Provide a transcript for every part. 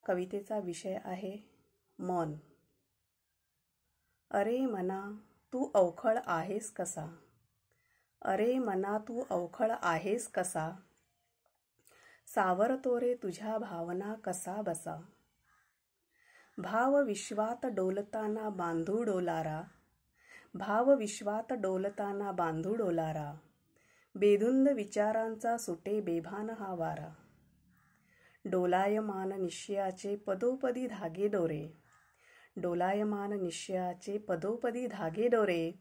कवितेचा विषय आहे मन। अरे मना तू अवखळ आहेस कसा, अरे मना तू अवखळ आहेस कसा, सावरतो रे तुझ्या भावना कसा बसा। भाव विश्वात डोलताना बांधू डोलारा, भाव विश्वात डोलताना बांधू डोलारा, बेधुंद विचारांचा सुटे बेभान हा वारा। डोलायमान निश्चयाचे पदोपदी धागे दोरे, डोलायमान निश्चयाचे पदोपदी धागे दोरे,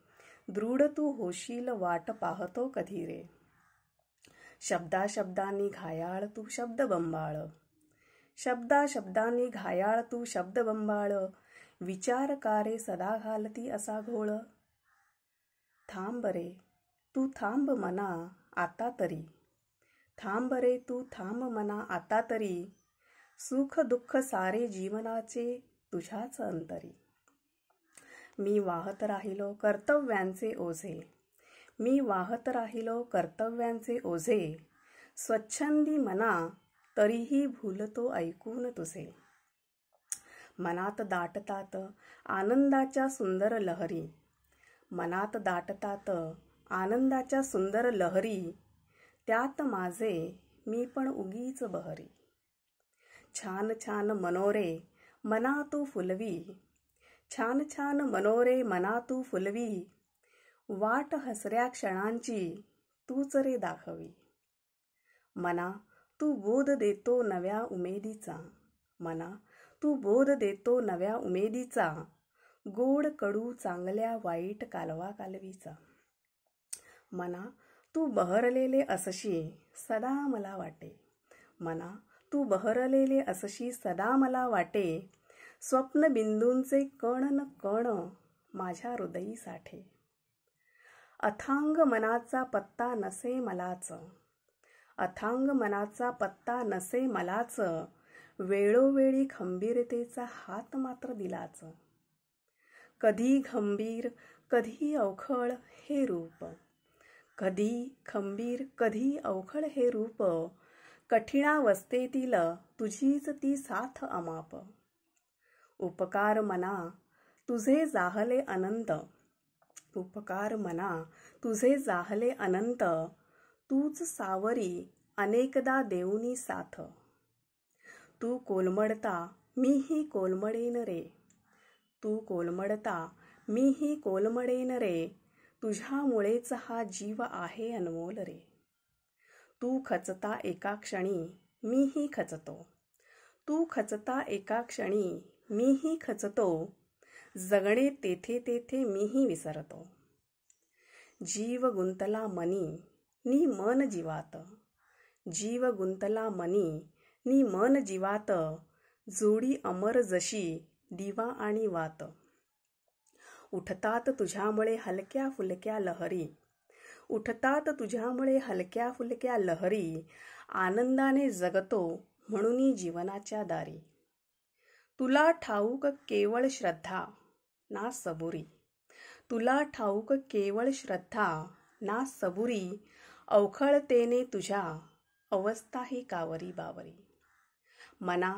दृढ तू होशील वाट पाहतो कधी रे। शब्दा शब्दांनी घायाळ तू शब्द बंबाळ, शब्दा शब्दांनी घायाळ तू शब्द बंबाळ, विचार कारे सदा घालती असा घोळ। थांब रे तू थांब मना आता तरी, थांब रे तू थांब मना आता तरी, सुख दुःख सारे जीवनाचे तुझ्याच अंतरी। मी वाहत राहिलो कर्तव्यांचे ओझे, मी वाहत राहिलो कर्तव्यांचे ओझे, स्वच्छंदी मना तरीही भूलतो ऐकून तुझे। मनात दाटतात आनंदाच्या सुंदर लहरी, मनात दाटतात आनंदाच्या सुंदर लहरी, त्यात माझे मी पण उगीच बहरी। छान छान मनोरे मना तू फुलवी, छान छान मनोरे मना तू फुलवी, वाट हसऱ्या क्षणांची तूच रे दाखवी। मना तू बोध देतो नव्या उमेदीचा, मना तू बोध देतो नव्या उमेदीचा, गोड कडू चांगल्या वाईट कालवा कालवीचा। मना तू बहरलेले असशी सदा मला वाटे, मना तू बहरलेले असशी सदा मला वाटे, स्वप्न बिंदूंचे कण न कण माझ्या हृदयी साठे। अथांग मनाचा पत्ता नसे मलाच, अथांग मनाचा पत्ता नसे मलाच, वेळोवेळी खंबीरतेचा हात मात्र दिलाच। कधी गंभीर कधी अवखळ हे रूप, कधी खंबीर कधी अवखळ हे रूप, कठीणावस्थेतील तुझीच ती साथ अमाप। उपकार मना तुझे जाहले अनंत, उपकार मना तुझे जाहले अनंत, तूच सावरी अनेकदा देऊनी साथ। तू कोलमडता मीही कोलमडेन रे, तू कोलमडता मीही कोलमडेन रे, तुझ्यामुळेच हा जीव आहे अनमोल रे। तू खचता एका क्षणी मीही खचतो, तू खचता एका क्षणी मीही खचतो, जगणे तेथे तेथे मीही विसरतो। जीव गुंतला मनी नि मन जीवात, जीव गुंतला मनी नि मन जीवात, जोडी अमर जशी दिवा आणि वात। उठतात तुझ्यामुळे हलक्या फुलक्या लहरी, उठतात तुझ्यामुळे हलक्या फुलक्या लहरी, आनंदाने जगतो म्हणून जीवनाच्या दारी। तुला ठाऊक केवळ श्रद्धा ना सबुरी, तुला ठाऊक केवळ श्रद्धा ना सबुरी, अवखळतेने तुझ्या अवस्था ही कावरी बावरी। मना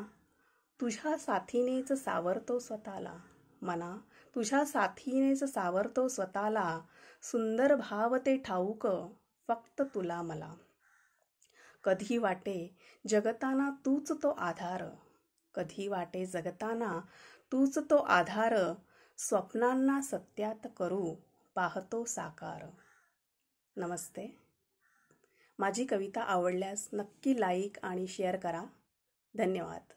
तुझ्या साथीनेच सावरतो स्वतःला, मना तुझ्या साथीनेच सावरतो स्वतःला, सुंदर भाव ते ठाऊक फक्त तुला मला। कधी वाटे जगताना तूच तो आधार, कधी वाटे जगताना तूच तो आधार, स्वप्नांना सत्यात करू पाहतो साकार। नमस्ते। माझी कविता आवडल्यास नक्की लाईक आणि शेअर करा। धन्यवाद।